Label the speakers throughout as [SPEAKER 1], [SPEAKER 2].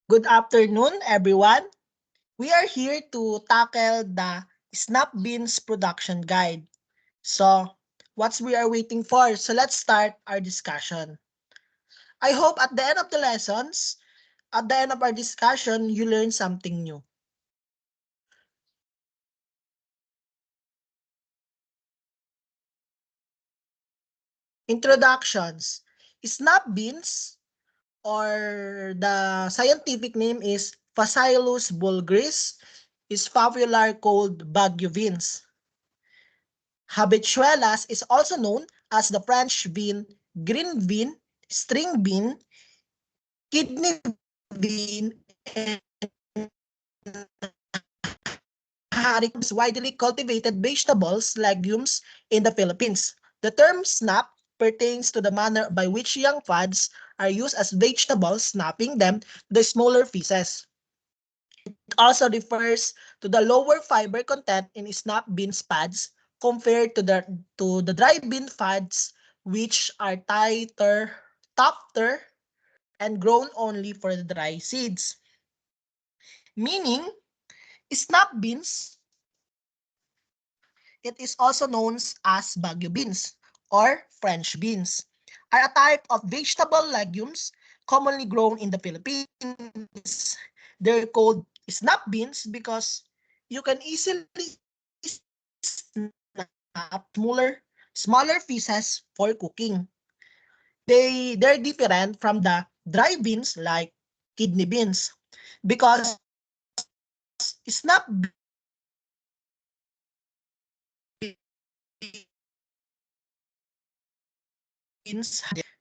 [SPEAKER 1] Good afternoon, everyone. We are here to tackle the Snap Beans production guide. So, what's we are waiting for? So, let's start our discussion. I hope at the end of the lessons, at the end of our discussion, you learn something new. Introductions. Snap beans, or the scientific name is Phaseolus vulgaris, is popular called Baguio beans. Habichuelas is also known as the French bean, green bean, string bean, kidney bean, and haricot widely cultivated vegetables, legumes in the Philippines. The term snap pertains to the manner by which young pods are used as vegetables, snapping them to the smaller pieces. It also refers to the lower fiber content in snap beans pods compared to the dry bean pods, which are tighter, softer, and grown only for the dry seeds. Meaning, snap beans, it is also known as Baguio beans or French beans, are a type of vegetable legumes commonly grown in the Philippines. They're called snap beans because you can easily snap smaller pieces for cooking. They're different from the dry beans like kidney beans because snap beans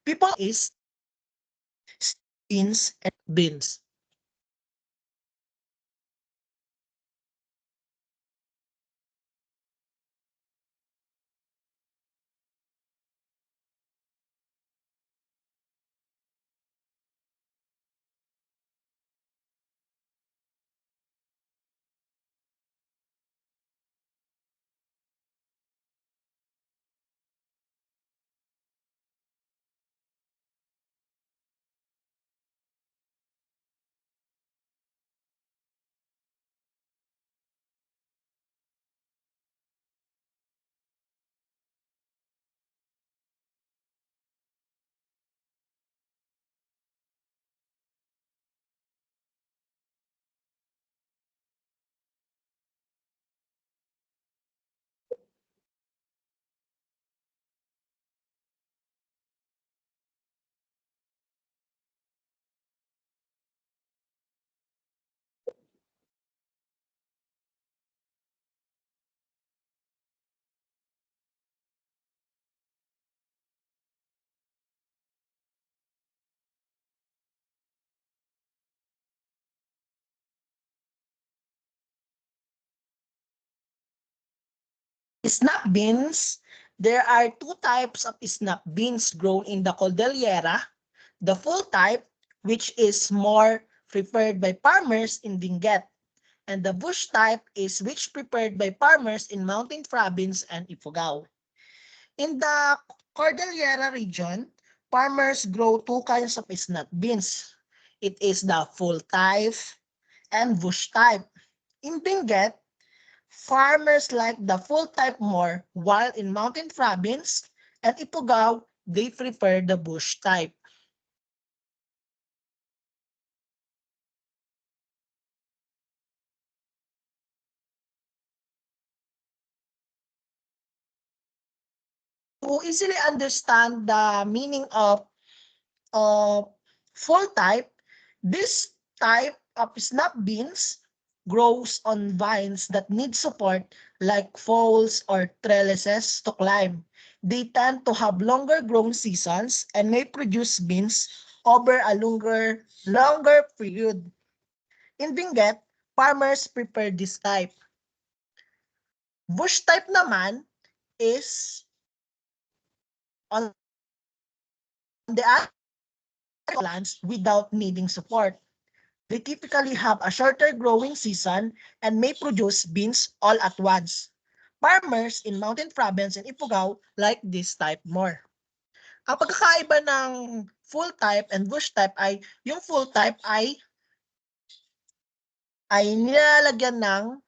[SPEAKER 1] people is beans and beans. Snap beans, there are two types of snap beans grown in the Cordillera. The full type, which is more preferred by farmers in Benguet, and the bush type is which prepared by farmers in Mountain Province and Ifugao. In the Cordillera region, farmers grow two kinds of snap beans. It is the full type and bush type. In Benguet, farmers like the full type more, while in Mountain Province and Ifugao, they prefer the bush type. To easily understand the meaning of full type, this type of snap beans grows on vines that need support like poles or trellises to climb. They tend to have longer growing seasons and may produce beans over a longer period. In Benguet, farmers prepare this type. Bush type naman is on the other plants without needing support. They typically have a shorter growing season and may produce beans all at once. Farmers in Mountain Province and Ifugao like this type more. Ang pagkakaiba ng full type and bush type ay yung full type ay ay nilalagyan ng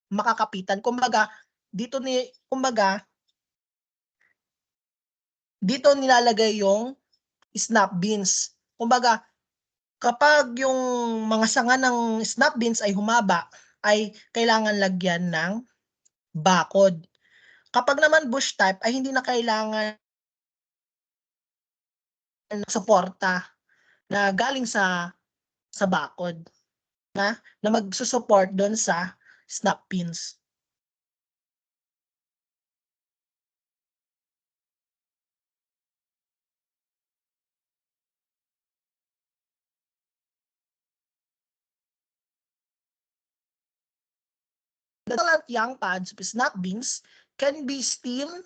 [SPEAKER 1] makakapitan. Kumbaga, dito nilalagay yung snap beans. Kumbaga, kapag yung mga sanga ng snap beans ay humaba, ay kailangan lagyan ng bakod. Kapag naman bush type ay hindi na kailangan ng suporta na galing sa bakod na magsusupport doon sa snap beans. The young pods of snap beans can be steamed,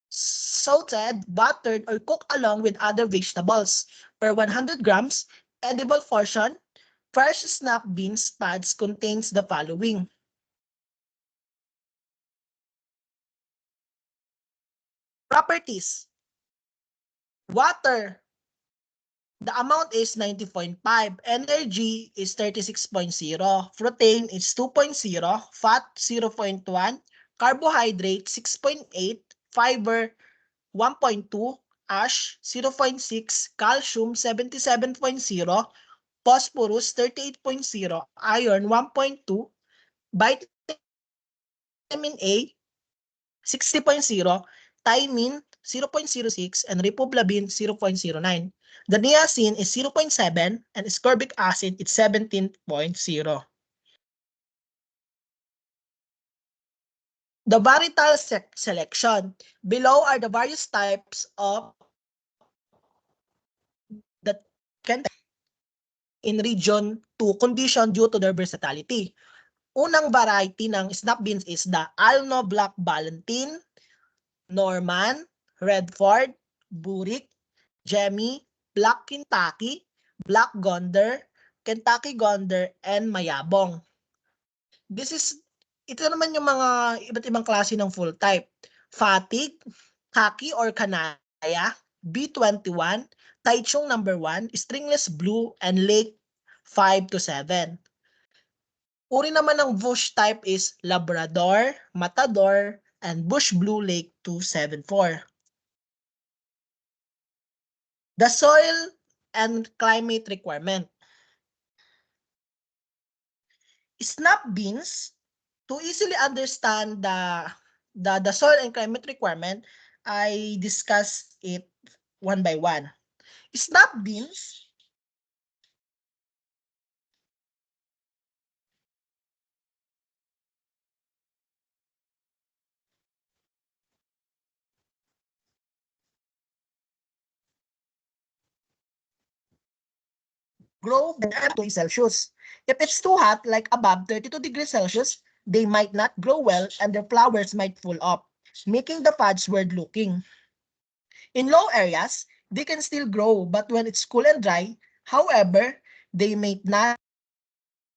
[SPEAKER 1] salted, buttered, or cooked along with other vegetables. Per 100 grams, edible portion, fresh snap beans pods contains the following. Properties. Water. The amount is 90.5. Energy is 36.0. Protein is 2.0. Fat 0.1. Carbohydrate 6.8. Fiber 1.2. Ash 0.6. Calcium 77.0. Phosphorus 38.0. Iron 1.2. Vitamin A 60.0, thymine 0.06, and riboflavin 0.09. The niacin is 0.7 and ascorbic acid is 17.0. The varietal selection. Below are the various types of that can in region 2 condition due to their versatility. Unang variety ng snap beans is the Alno Black Ballantine, Norman, Redford, Burik, Jemmy, Black Kentucky, Black Gonder, Kentucky Gonder, and Mayabong. Ito naman yung mga iba't ibang klase ng full type. Fatigue, Khaki or Kanaya, B21, Taichung number 1, Stringless Blue, and Lake 5 to 7. Uri naman ng bush type is Labrador, Matador, and Bush Blue Lake 274. The soil and climate requirement. Snap beans, to easily understand the soil and climate requirement, I discuss it one by one. Snap beans grow at 20 Celsius. If it's too hot, like above 32 degrees Celsius, they might not grow well and their flowers might fall off, making the pods weird looking. In low areas, they can still grow, but when it's cool and dry, however, they may not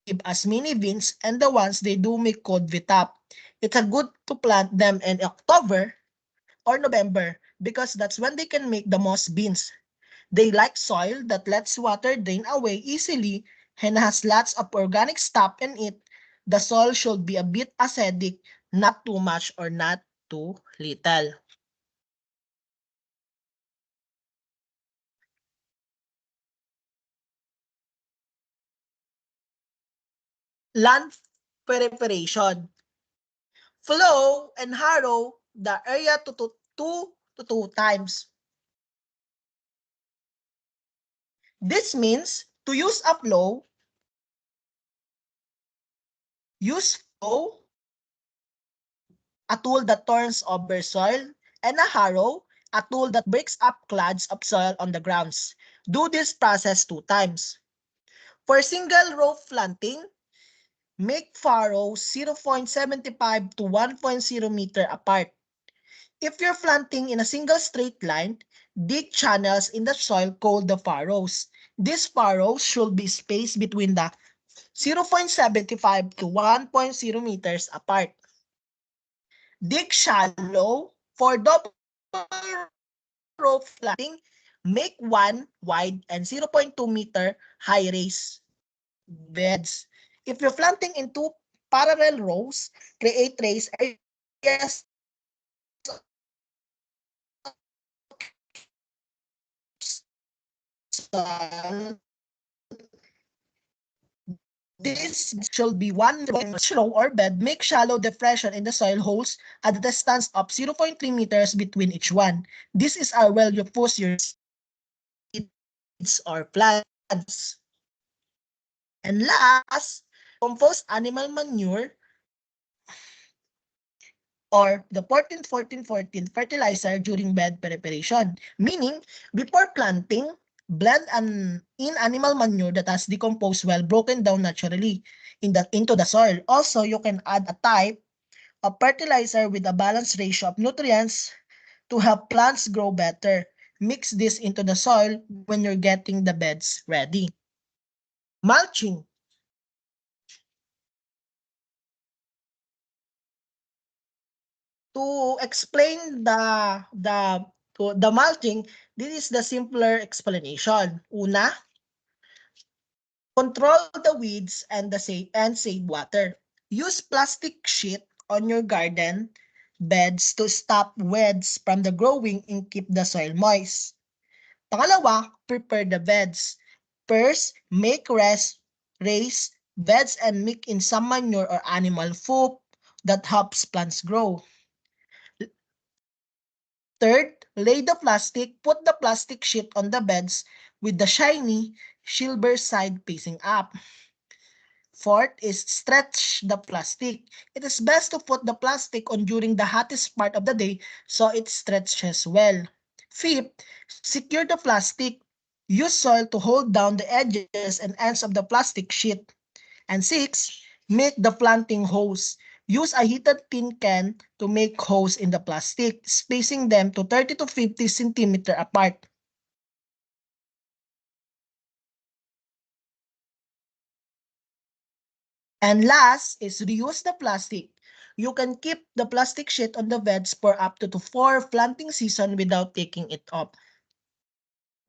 [SPEAKER 1] give as many beans, and the ones they do may cold vitap. It's a good to plant them in October or November because that's when they can make the most beans. They like soil that lets water drain away easily and has lots of organic stuff in it. The soil should be a bit acidic, not too much or not too little. Land preparation. Flow and harrow the area to 2 times. This means to use a flow, use flow, a tool that turns over soil, and a harrow, a tool that breaks up clods of soil on the grounds. Do this process 2 times. For single row planting, make furrows 0.75 to 1.0 meter apart. If you're planting in a single straight line, dig channels in the soil called the furrows. These furrows should be spaced between the 0.75 to 1.0 meters apart. Dig shallow for double row planting. Make 1 wide and 0.2 meter high raised beds. If you're planting in two parallel rows, create raised areas soil. This should be one row or bed. Make shallow depression in the soil holes at a distance of 0.3 meters between each one. This is where you put your seeds or plants. And last, compost animal manure or the 14-14-14 fertilizer during bed preparation. Meaning, before planting, blend in animal manure that has decomposed well, broken down naturally into the soil. Also, you can add a type of fertilizer with a balanced ratio of nutrients to help plants grow better. Mix this into the soil when you're getting the beds ready. Mulching. To explain the mulching, this is the simpler explanation. Una, control the weeds and save water. Use plastic sheet on your garden beds to stop weeds from the growing and keep the soil moist. Pangalawa, prepare the beds. First, make raised beds and mix in some manure or animal food that helps plants grow. Third, put the plastic sheet on the beds with the shiny silver side facing up. Fourth is stretch the plastic. It is best to put the plastic on during the hottest part of the day so it stretches well. Fifth, secure the plastic. Use soil to hold down the edges and ends of the plastic sheet. And six, make the planting hose. Use a heated tin can to make holes in the plastic, spacing them to 30 to 50 centimeter apart. And last is reuse the plastic. You can keep the plastic sheet on the beds for up to 4 planting season without taking it off.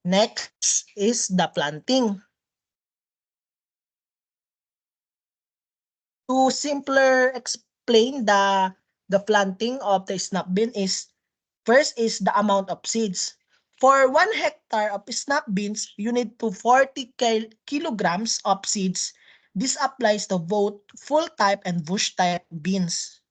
[SPEAKER 1] Next is the planting. To simpler explain the planting of the snap bean is first is the amount of seeds. For 1 hectare of snap beans, you need to 40 kilograms of seeds. This applies to both full type and bush type beans.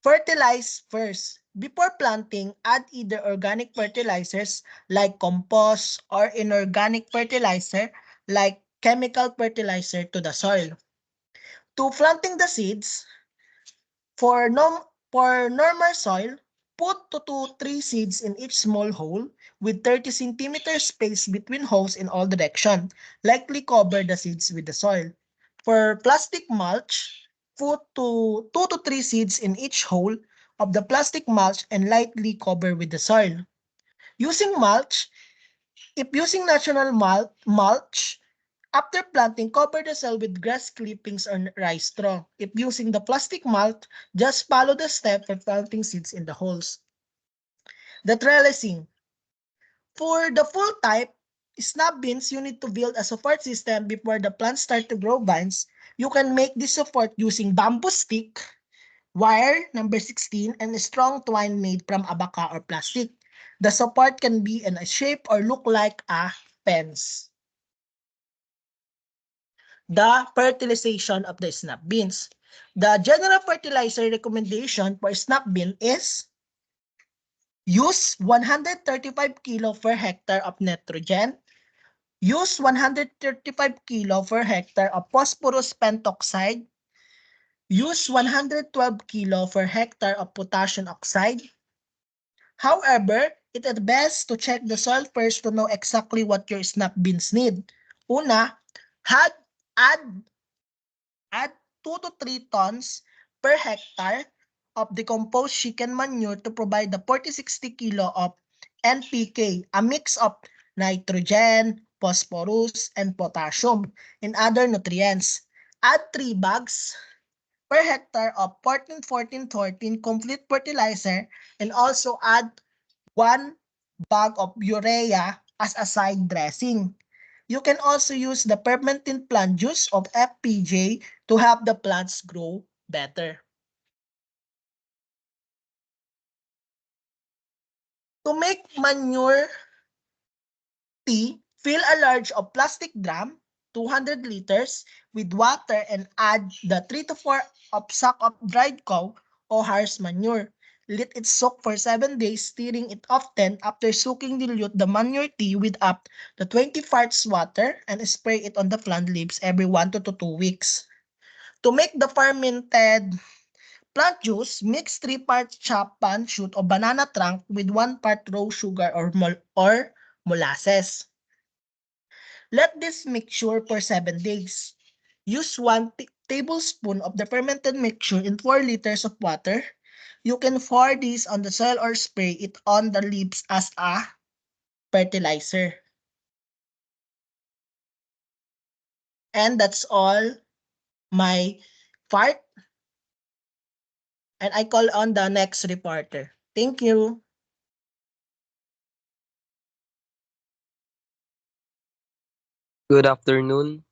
[SPEAKER 1] Fertilize first. Before planting, add either organic fertilizers like compost or inorganic fertilizer like chemical fertilizer to the soil. To planting the seeds, For normal soil, put 2 to 3 seeds in each small hole with 30 centimeter space between holes in all directions. Likely cover the seeds with the soil. For plastic mulch, put 2 to 3 seeds in each hole of the plastic mulch and lightly cover with the soil. Using mulch, if using natural mulch, after planting, cover the soil with grass clippings or rice straw. If using the plastic mulch, just follow the step for planting seeds in the holes. The trellising. For the full type, snap beans, you need to build a support system before the plants start to grow vines. You can make this support using bamboo stick, wire, number 16, and a strong twine made from abaca or plastic. The support can be in a shape or look like a fence. The fertilization of the snap beans. The general fertilizer recommendation for snap bean is use 135 kilo per hectare of nitrogen, use 135 kilo per hectare of phosphorus pentoxide, use 112 kilo per hectare of potassium oxide. However, it is best to check the soil first to know exactly what your snap beans need. Una, add, add Add 2 to 3 tons per hectare of decomposed chicken manure to provide the 40-60 kilo of NPK, a mix of nitrogen, phosphorus, and potassium, and other nutrients. Add 3 bags per hectare of 14-14-14 complete fertilizer and also add 1 bag of urea as a side dressing. You can also use the fermented plant juice of FPJ to help the plants grow better. To make manure tea, fill a large of plastic drum, 200 liters, with water and add the 3 to 4 of sack of dried cow or horse manure. Let it soak for 7 days, stirring it often. After soaking, dilute the manure tea with up to 20 parts water and spray it on the plant leaves every 1 to 2 weeks. To make the fermented plant juice, mix 3 parts chopped pan shoot or banana trunk with 1 part raw sugar or molasses. Let this mixture for 7 days. Use 1 tablespoon of the fermented mixture in 4 liters of water. You can pour this on the soil or spray it on the leaves as a fertilizer. And that's all my part. And I call on the next reporter. Thank you.
[SPEAKER 2] Good afternoon.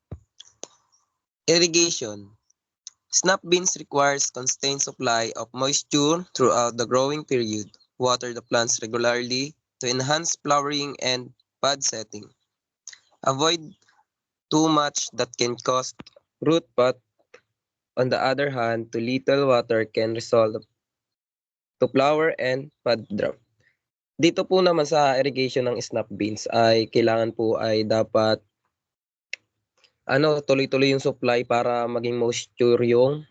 [SPEAKER 2] Irrigation. Snap beans requires constant supply of moisture throughout the growing period. Water the plants regularly to enhance flowering and bud setting. Avoid too much that can cause root rot. On the other hand, too little water can result to flower and bud drop. Dito po naman sa irrigation ng snap beans ay kailangan po ay dapat tuloy-tuloy yung supply para maging moisture yung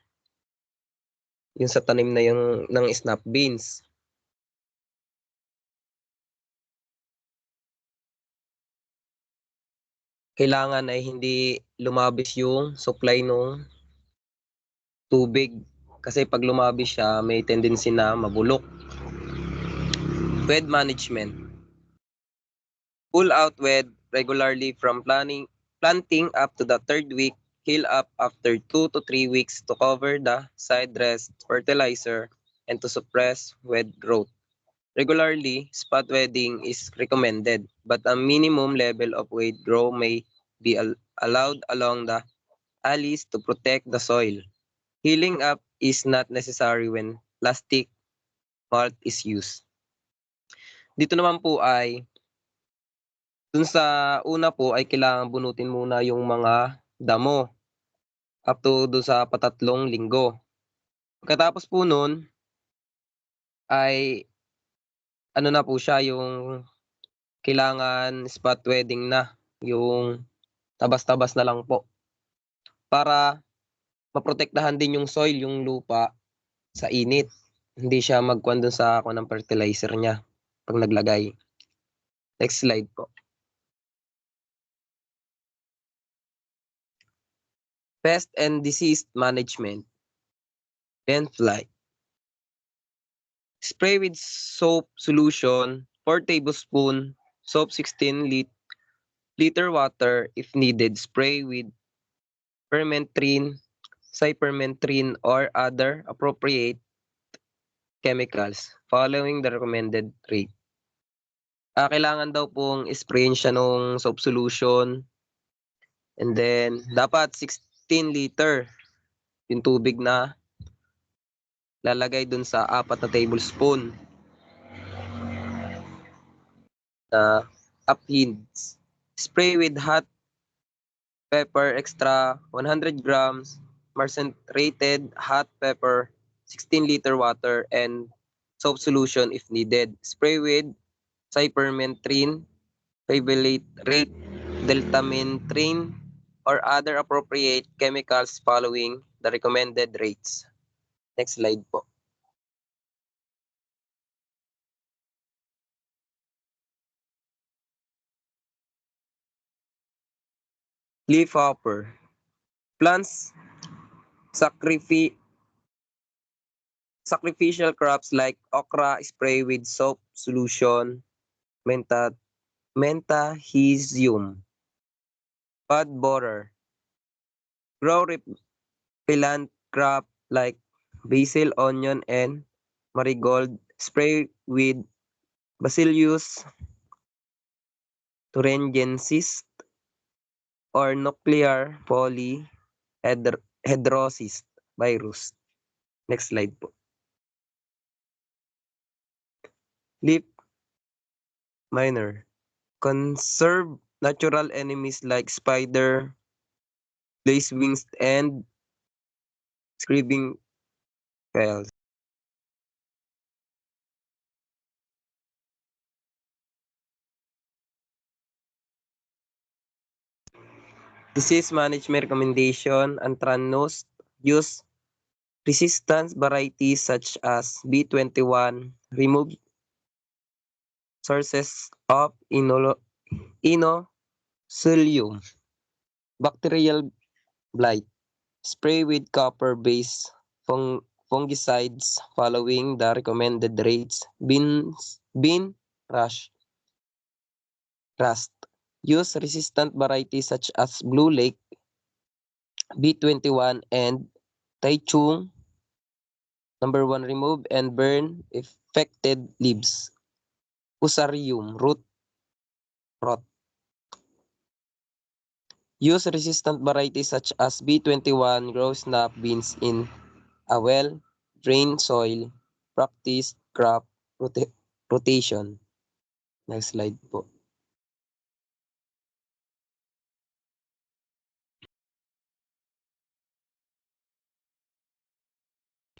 [SPEAKER 2] sa tanim na yung ng snap beans. Kailangan ay hindi lumabis yung supply nung tubig kasi pag lumabis siya may tendency na mabulok. Weed management. Pull out weed regularly from planting up to the third week. Hill up after 2 to 3 weeks to cover the side rest fertilizer and to suppress weed growth. Regularly, spot weeding is recommended, but a minimum level of weed grow may be allowed along the alleys to protect the soil. Healing up is not necessary when plastic mulch is used. Dito naman po ay, dun sa una po ay kailangan bunutin muna yung mga damo up to dun sa patatlong linggo. Pagkatapos po nun ay na po siya yung kailangan spot weeding na, yung tabas-tabas na lang po para maprotektahan din yung soil, yung lupa sa init. Hindi siya magkuhan dun sa ng fertilizer niya pag naglagay. Next slide po. Pest and disease management. Fly. Spray with soap solution, 4 tablespoon, soap 16 liter water if needed. Spray with permethrin, cypermethrin or other appropriate chemicals following the recommended rate. Kailangan daw pong sprayin siya nung soap solution and then dapat 16 liter yung tubig na lalagay dun sa 4 na tablespoon na uphinds. Spray with hot pepper extra 100 grams, concentrated hot pepper, 16 liter water, and soap solution if needed. Spray with cypermethrin, favorite rate, deltamethrin, or other appropriate chemicals following the recommended rates. Next slide po. Leafhopper. Plants sacrificial crops like okra spray with soap solution, mentahisium, pod borer. Grow repellent crop like basil, onion, and marigold. Spray with Bacillus thuringiensis or nuclear polyhedrosis virus. Next slide po. Leaf miner. Conserve natural enemies like spider, lacewings, and screaming fells. Disease management recommendation, Anthracnose, use resistant varieties such as B21, remove sources of Inosulium, bacterial blight, spray with copper-based fungicides following the recommended rates, bean rust. Use resistant varieties such as Blue Lake, B21, and Taichung. Number 1, remove and burn affected leaves. Fusarium, rot. Use resistant varieties such as B21, grow snap beans in a well-drained soil. Practice crop rotation. Next slide po.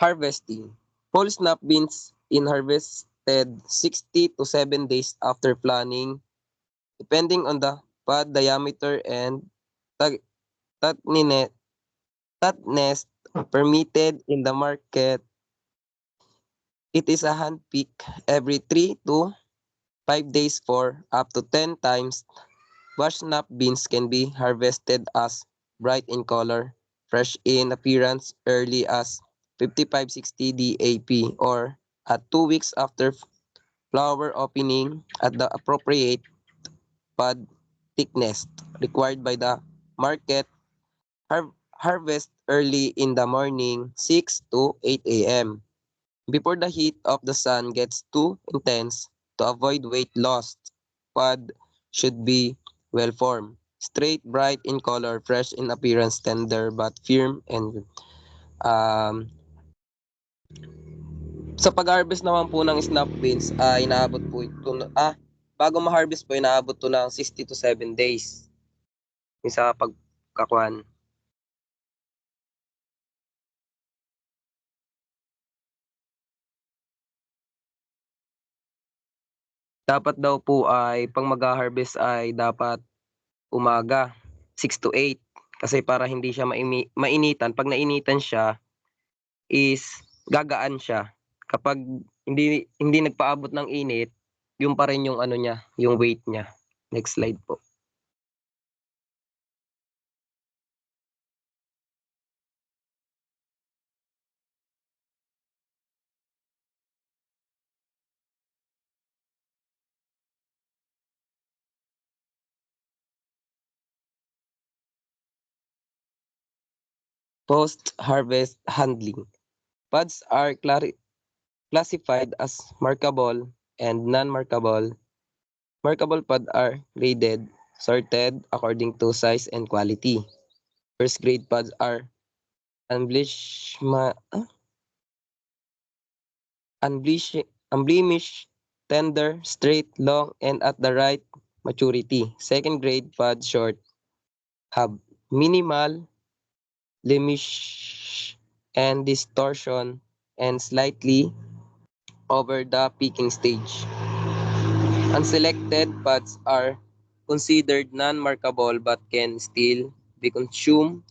[SPEAKER 2] Harvesting. Pull snap beans in harvested 60 to 7 days after planting, depending on the pod diameter and tatness permitted in the market. It is a hand pick every 3 to 5 days for up to 10 times. Bush snap beans can be harvested as bright in color, fresh in appearance early as 55-60 DAP or at 2 weeks after flower opening at the appropriate pod thickness required by the market. Harvest early in the morning, 6 to 8 a.m. before the heat of the sun gets too intense to avoid weight loss. Pod should be well formed, straight, bright in color, fresh in appearance, tender but firm, and sa pag-harvest naman po ng snap beans ay inaabot po ito bago ma-harvest po inaabot to ng 60 to 7 days yung sa pagkakuan. Dapat daw po ay pag mag-harvest ay dapat umaga 6 to 8 kasi para hindi siya mainitan. Pag nainitan siya is gagaan siya. Kapag hindi nagpaabot ng init, yung pa rin yung ano niya, yung weight niya. Next slide po. Post-harvest handling. Pods are classified as markable and non-markable. Markable pods are graded, sorted according to size and quality. First grade pods are unblemished, unblemished, tender, straight, long, and at the right maturity. Second grade pods short have minimal blemish and distortion and slightly over the peaking stage. Unselected pods are considered non-markable but can still be consumed.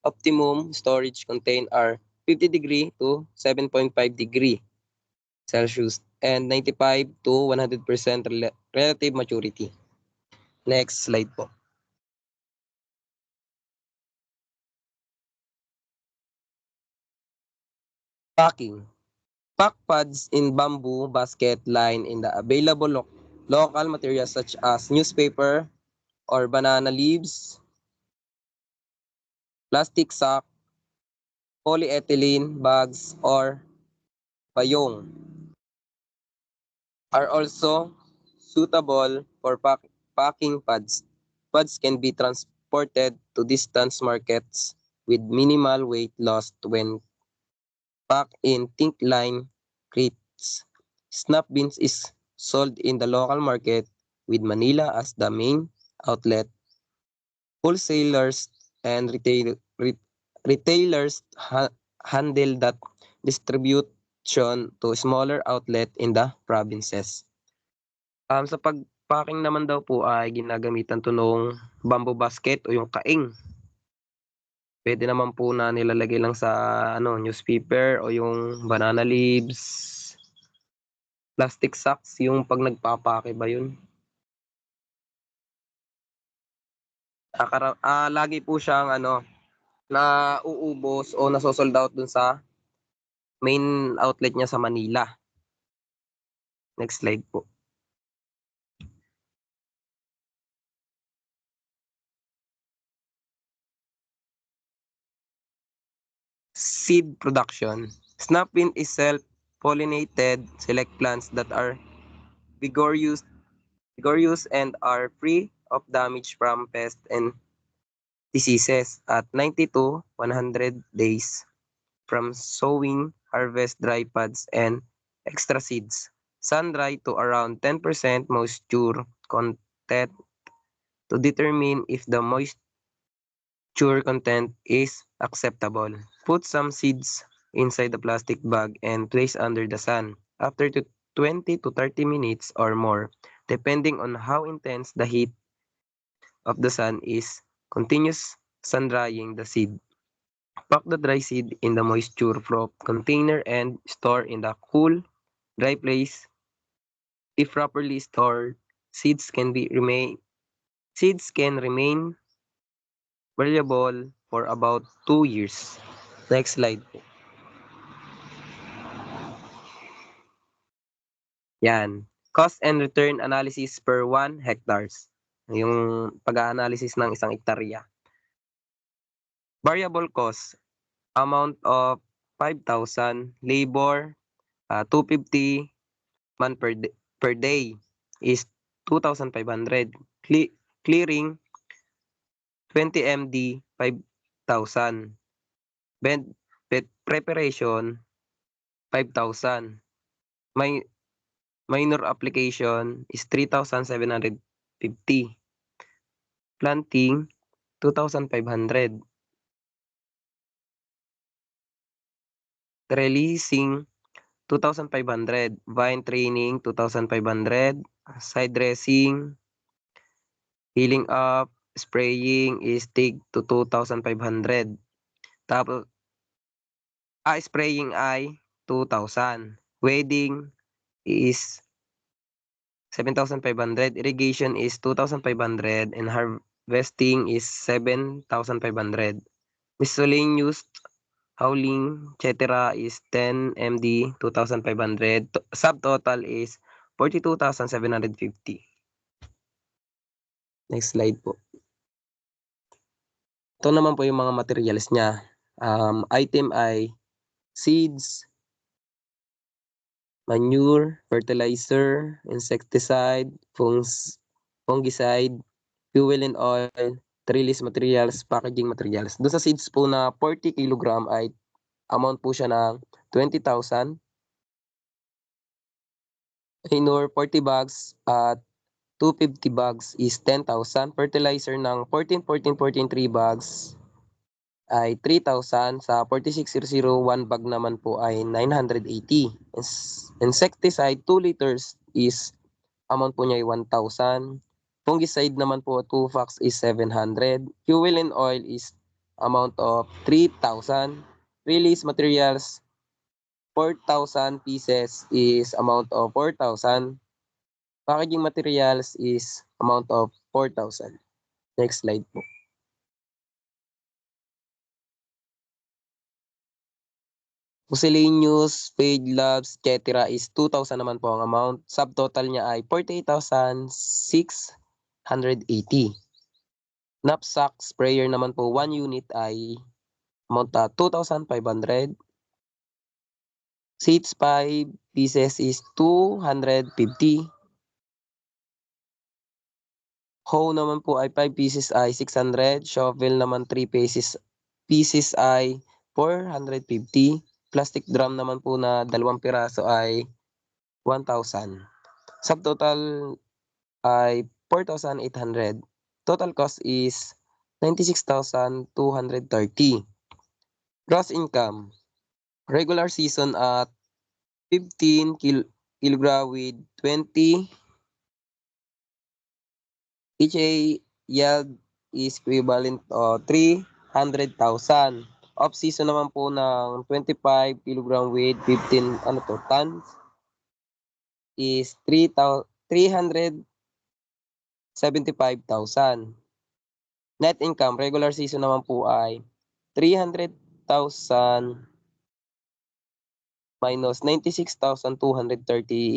[SPEAKER 2] Optimum storage contain are 50 degree to 7.5 degree Celsius and 95 to 100% relative maturity. Next slide po. Packing. Pack pods in bamboo basket lined in the available local materials such as newspaper or banana leaves, plastic sack, polyethylene bags, or payong are also suitable for packing pods. Pods can be exported to distant markets with minimal weight loss when packed in think line crates. Snap beans is sold in the local market with Manila as the main outlet. Wholesalers and retailers handle that distribution to smaller outlet in the provinces. Sa pag-packing naman daw po ay ginagamitan 'to nung bamboo basket o yung kaing. Puwede naman po na nilalagay lang sa ano, newspaper o yung banana leaves, plastic sacks yung 'pag nagpapake ba yun? Lagi po siyang ano, nauubos o naso-sold out dun sa main outlet niya sa Manila. Next slide po. Seed production. Snap bean is self-pollinated select plants that are vigorous and are free of damage from pests and diseases at 90 to 100 days from sowing, harvest dry pods and extra seeds. Sun dry to around 10% moisture content to determine if the moisture content is acceptable. Put some seeds inside the plastic bag and place under the sun. After 20 to 30 minutes or more, depending on how intense the heat of the sun is, continuous sun drying the seed. Pack the dry seed in the moisture-proof container and store in the cool, dry place. If properly stored, seeds can remain valuable for about 2 years. Next slide po. Yan. Cost and return analysis per 1 hectares. Yung pag-analysis ng isang hektarya. Variable cost, amount of 5,000, labor 250, man per day is 2,500. Clearing 20 MD 5,000. Bed preparation 5,000. Minor application is 3,750. Planting 2,500. Releasing 2,500. Vine training 2,500. Side dressing, healing up, spraying is tig to 2,500. Tapos spraying ay 2,000. Weeding is 7,500. Irrigation is 2,500 and harvesting is 7,500. Miscellaneous hauling, etc. is 10 MD, 2,500. Subtotal is 42,750. Next slide po. Ito naman po yung mga materials niya. Item ay seeds, manure, fertilizer, insecticide, fungicide, fuel and oil, trellis materials, packaging materials. Doon sa seeds po na 40 kg ay amount po siya ng 20,000. Manure 40 bags at 250 bags is 10,000. Fertilizer ng 14 bags ay 3,000. Sa 46,001 bag naman po ay 980. Insecticide 2 liters is amount po niya ay 1,000. Fungicide naman po 2 packs is 700. Fuel and oil is amount of 3,000. Release materials 4,000 pieces is amount of 4,000. Packaging materials is amount of 4,000. Next slide po. Miscellaneous, paid labs, etc. is 2,000 naman po ang amount. Subtotal niya ay 48,680. Knapsack sprayer naman po 1 unit ay amount na 2,500. Seeds 5 pieces is 250. Hoe naman po ay 5 pieces ay 600. Shovel naman 3 pieces ay 450. Plastic drum naman po na 2 piraso ay 1,000. Subtotal ay 4,800. Total cost is 96,230. Gross income. Regular season at 15 kilogram with 20. Each yield is equivalent to 300,000. Off season naman po ng 25 kilogram with 15 tons is 375,000. Net income, regular season naman po ay 300,000 minus 96,230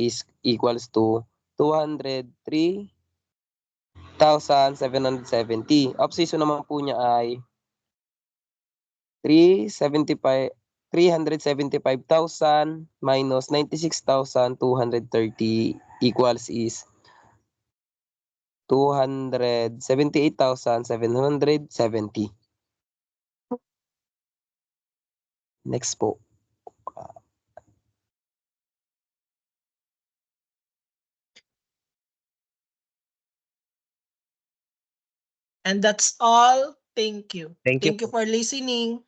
[SPEAKER 2] is equals to 203,770. Off season naman po niya ay 375 375,000 minus 96,230 equals is 278,770. Next po.
[SPEAKER 1] And that's all. Thank you.
[SPEAKER 2] Thank you
[SPEAKER 1] Thank you
[SPEAKER 2] po.
[SPEAKER 1] for listening.